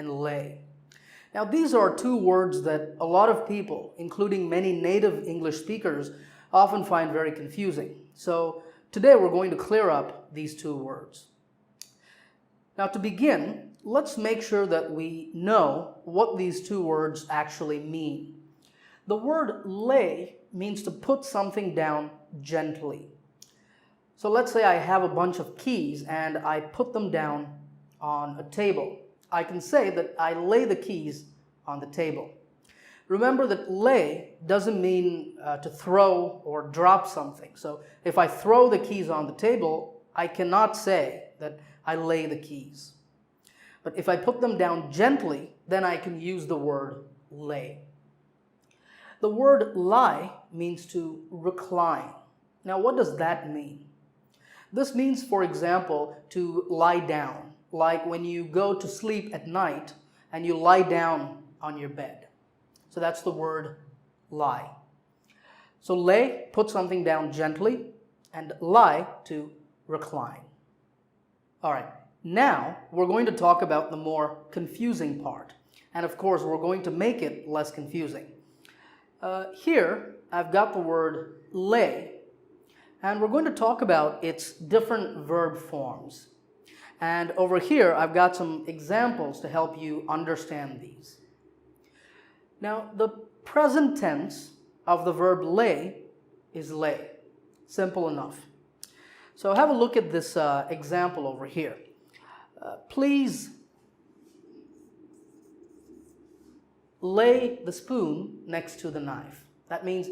and lay. Now these are two words that a lot of people, including many native English speakers, often find very confusing. So today we're going to clear up these two words. Now to begin, let's make sure that we know what these two words actually mean. The word lay means to put something down gently. So let's say I have a bunch of keys and I put them down on a table. I can say that I lay the keys on the table. Remember that lay doesn't mean to throw or drop something. So if I throw the keys on the table, I cannot say that I lay the keys. But if I put them down gently, then I can use the word lay. The word lie means to recline. Now what does that mean? This means, for example, to lie down, like when you go to sleep at night and you lie down on your bed. So that's the word lie. So lay, put something down gently, and lie, to recline. All right, now we're going to talk about the more confusing part. And of course, we're going to make it less confusing. Here, I've got the word lay, and we're going to talk about its different verb forms. And over here, I've got some examples to help you understand these. Now, the present tense of the verb lay is lay. Simple enough. So have a look at this example over here. Please lay the spoon next to the knife. That means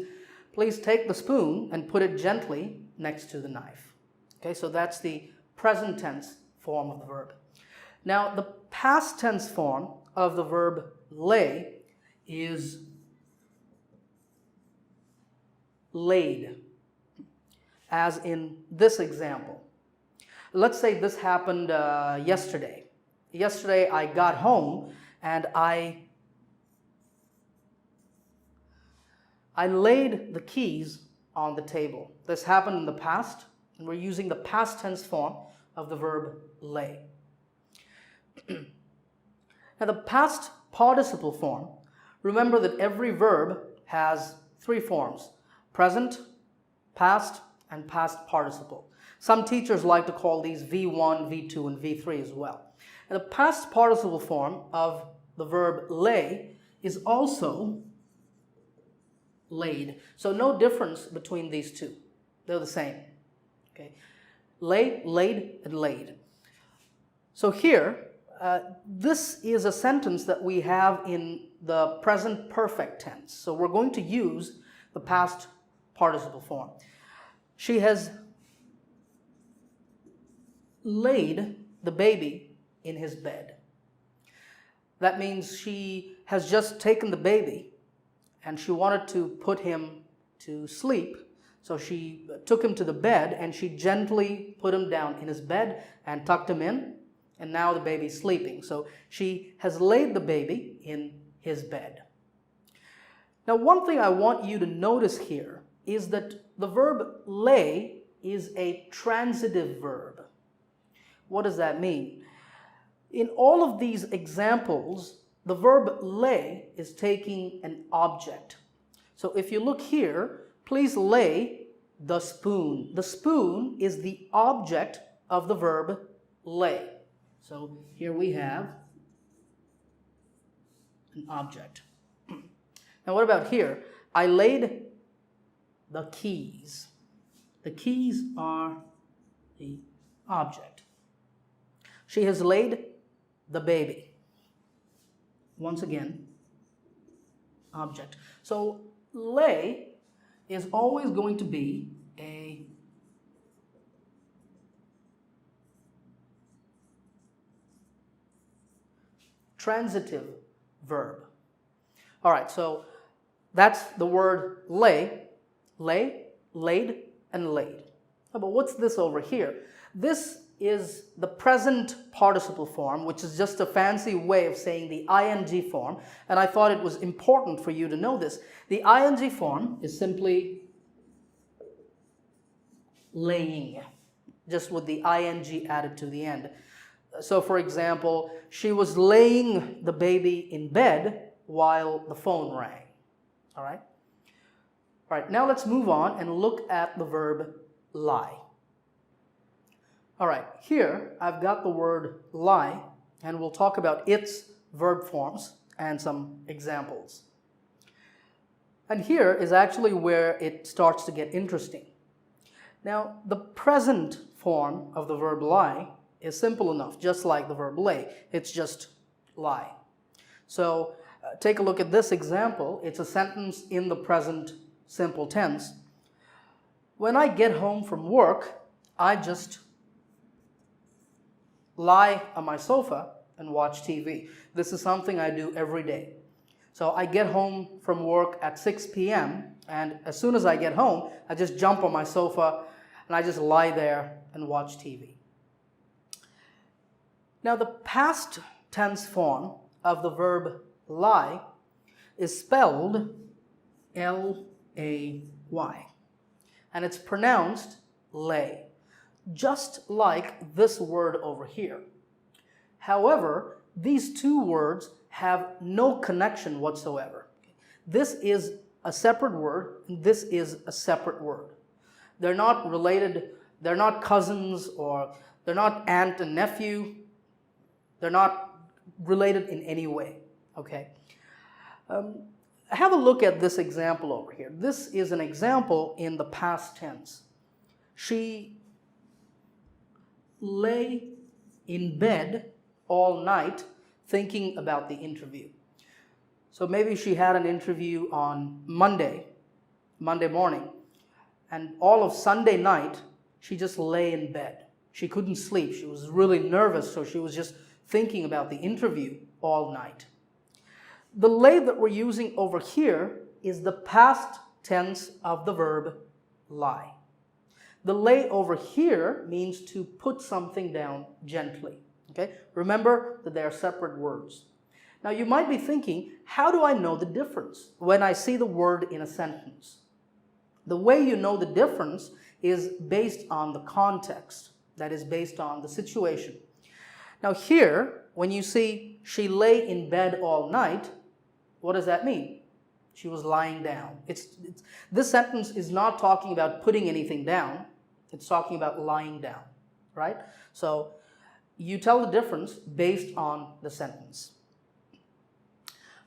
please take the spoon and put it gently next to the knife. Okay, so that's the present tense form of the verb. Now, the past tense form of the verb lay is laid, as in this example. Let's say this happened yesterday. Yesterday I got home and I laid the keys on the table. This happened in the past, and we're using the past tense form of the verb lay. Now the past participle form, remember that every verb has three forms: present, past, and past participle. Some teachers like to call these V1, V2, and V3 as well. And the past participle form of the verb lay is also laid. So no difference between these two. They're the same. Okay. Lay, laid, and laid. So here, this is a sentence that we have in the present perfect tense. So we're going to use the past participle form. She has laid the baby in his bed. That means she has just taken the baby and she wanted to put him to sleep. So she took him to the bed and she gently put him down in his bed and tucked him in. And now the baby's sleeping. So she has laid the baby in his bed. Now, one thing I want you to notice here is that the verb lay is a transitive verb. What does that mean? In all of these examples, the verb lay is taking an object. So if you look here, please lay the spoon. The spoon is the object of the verb lay. So here we have an object. Now what about here? I laid the keys. The keys are the object. She has laid the baby. Once again, object. So lay is always going to be a transitive verb. All right, so that's the word lay, laid, and laid. Oh, but what's this over here? This is the present participle form, which is just a fancy way of saying the ing form, and I thought it was important for you to know this. The ing form is simply laying, just with the ing added to the end. So for example, she was laying the baby in bed while the phone rang. All right? All right, now let's move on and look at the verb lie. All right, here I've got the word lie, and we'll talk about its verb forms and some examples. And here is actually where it starts to get interesting. Now, the present form of the verb lie is simple enough, just like the verb lay. It's just lie. So take a look at this example. It's a sentence in the present simple tense. When I get home from work, I just lie on my sofa and watch TV. This is something I do every day. So I get home from work at 6 p.m. and as soon as I get home, I just jump on my sofa and I just lie there and watch TV. Now the past tense form of the verb lie is spelled L-A-Y, and it's pronounced lay, just like this word over here. However, these two words have no connection whatsoever. This is a separate word, and this is a separate word. They're not related, they're not cousins, or they're not aunt and nephew. They're not related in any way, okay? Have a look at this example over here. This is an example in the past tense. She lay in bed all night thinking about the interview. So maybe she had an interview on Monday morning, and all of Sunday night, she just lay in bed. She couldn't sleep. She was really nervous, so she was just thinking about the interview all night. The lay that we're using over here is the past tense of the verb lie. The lay over here means to put something down gently. Okay? Remember that they are separate words. Now you might be thinking, how do I know the difference when I see the word in a sentence? The way you know the difference is based on the context, that is based on the situation. Now here, when you see she lay in bed all night, what does that mean? She was lying down. This sentence is not talking about putting anything down. It's talking about lying down, right? So you tell the difference based on the sentence.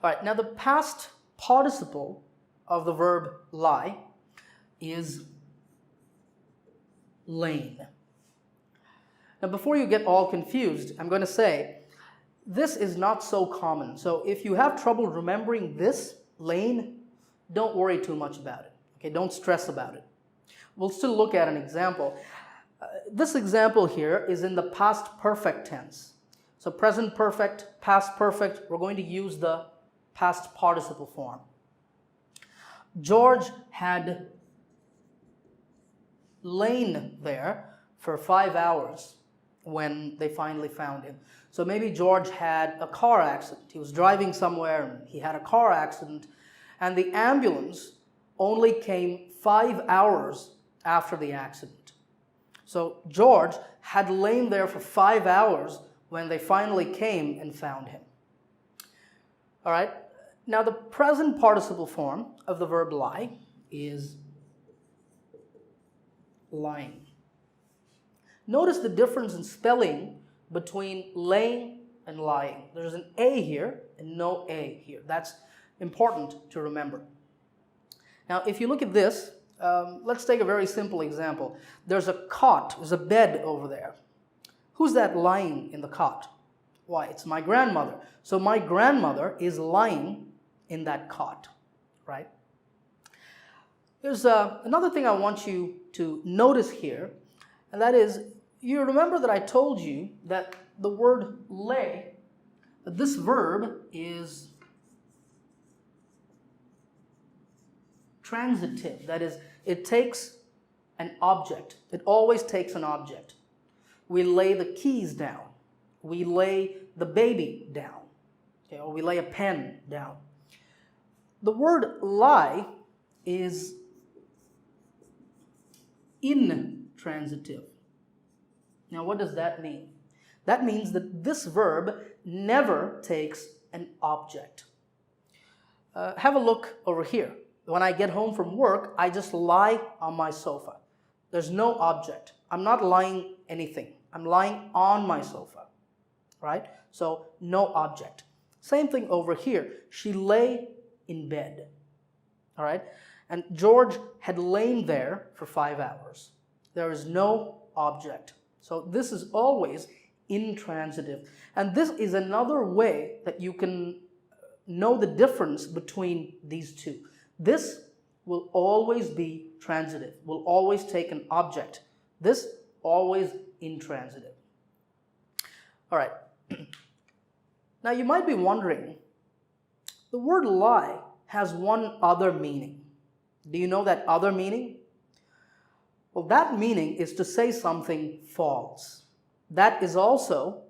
All right, now the past participle of the verb lie is lain. Now before you get all confused, I'm going to say this is not so common. So if you have trouble remembering this, lain, don't worry too much about it. Okay, don't stress about it. We'll still look at an example. This example here is in the past perfect tense. So present perfect, past perfect, we're going to use the past participle form. George had lain there for 5 hours when they finally found him. So maybe George had a car accident. He was driving somewhere and he had a car accident, and the ambulance only came 5 hours after the accident. So George had lain there for 5 hours when they finally came and found him. All right, now the present participle form of the verb lie is lying. Notice the difference in spelling between laying and lying. There's an A here and no A here. That's important to remember. Now, if you look at this, let's take a very simple example. There's a cot, there's a bed over there. Who's that lying in the cot? Why, it's my grandmother. So my grandmother is lying in that cot, right? There's another thing I want you to notice here, and that is, you remember that I told you that the word lay, that this verb is transitive. That is, it takes an object. It always takes an object. We lay the keys down. We lay the baby down. Okay, or we lay a pen down. The word lie is intransitive. Now, what does that mean? That means that this verb never takes an object. Have a look over here. When I get home from work, I just lie on my sofa. There's no object. I'm not lying anything. I'm lying on my sofa, right? So no object. Same thing over here. She lay in bed, all right? And George had lain there for 5 hours. There is no object. So this is always intransitive. And this is another way that you can know the difference between these two. This will always be transitive, will always take an object. This always intransitive. All right. Now you might be wondering, the word lie has one other meaning. Do you know that other meaning? Well, that meaning is to say something false. That is also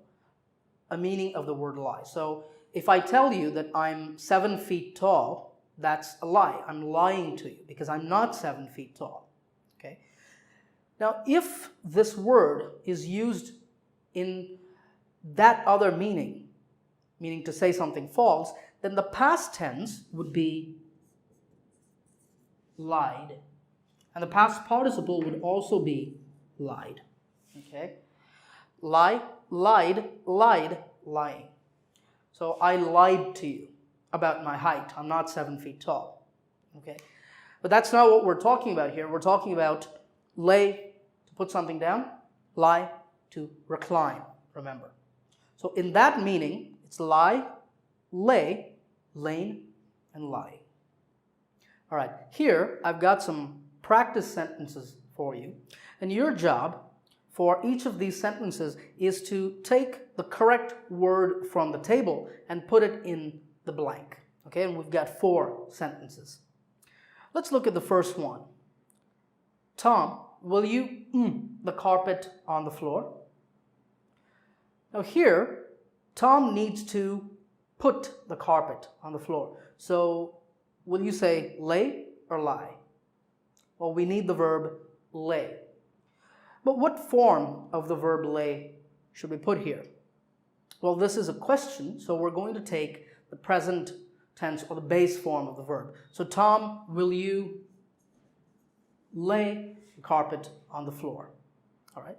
a meaning of the word lie. So if I tell you that I'm 7 feet tall, that's a lie. I'm lying to you because I'm not 7 feet tall. Okay? Now, if this word is used in that other meaning, meaning to say something false, then the past tense would be lied. And the past participle would also be lied. Okay? Lie, lied, lied, lying. So I lied to you about my height. I'm not 7 feet tall. Okay? But that's not what we're talking about here. We're talking about lay, to put something down, lie, to recline, remember. So in that meaning, it's lie, lay, lain, and lying. All right, here I've got some practice sentences for you. And your job for each of these sentences is to take the correct word from the table and put it in the blank. Okay, and we've got 4 sentences. Let's look at the first one. Tom, will you the carpet on the floor? Now here, Tom needs to put the carpet on the floor. So will you say lay or lie? Well, we need the verb lay. But what form of the verb lay should we put here? Well, this is a question, so we're going to take the present tense or the base form of the verb. So Tom, will you lay the carpet on the floor? All right.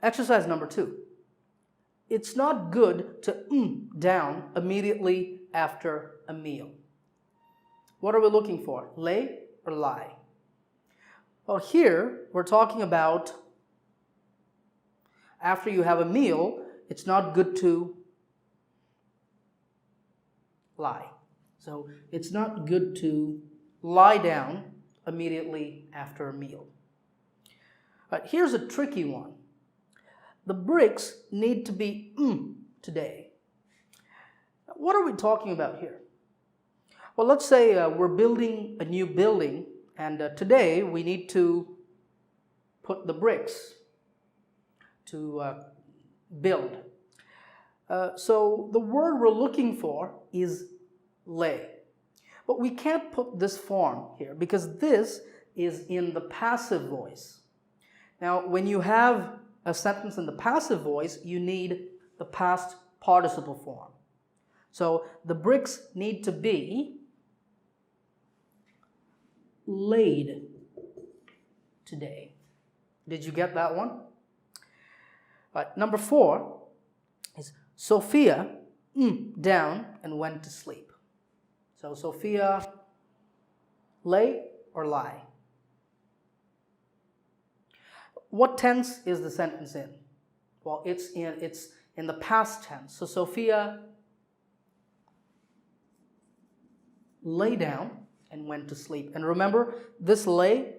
Exercise number 2. It's not good to down immediately after a meal. What are we looking for? Lay or lie? Well, here we're talking about after you have a meal, it's not good to lie. So it's not good to lie down immediately after a meal. But here's a tricky one. The bricks need to be today. What are we talking about here? Well, let's say we're building a new building, and today we need to put the bricks to build. So the word we're looking for is lay. But we can't put this form here because this is in the passive voice. Now, when you have a sentence in the passive voice, you need the past participle form. So the bricks need to be laid today. Did you get that one? Right, number 4 is Sophia down and went to sleep. So Sophia, lay or lie? What tense is the sentence in? Well, it's in the past tense. So Sophia lay down and went to sleep. And remember, this lay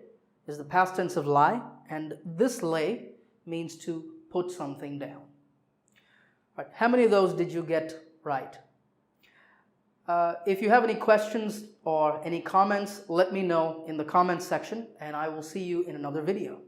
is the past tense of lie, and this lay means to put something down. Right. How many of those did you get right? If you have any questions or any comments, let me know in the comments section, and I will see you in another video.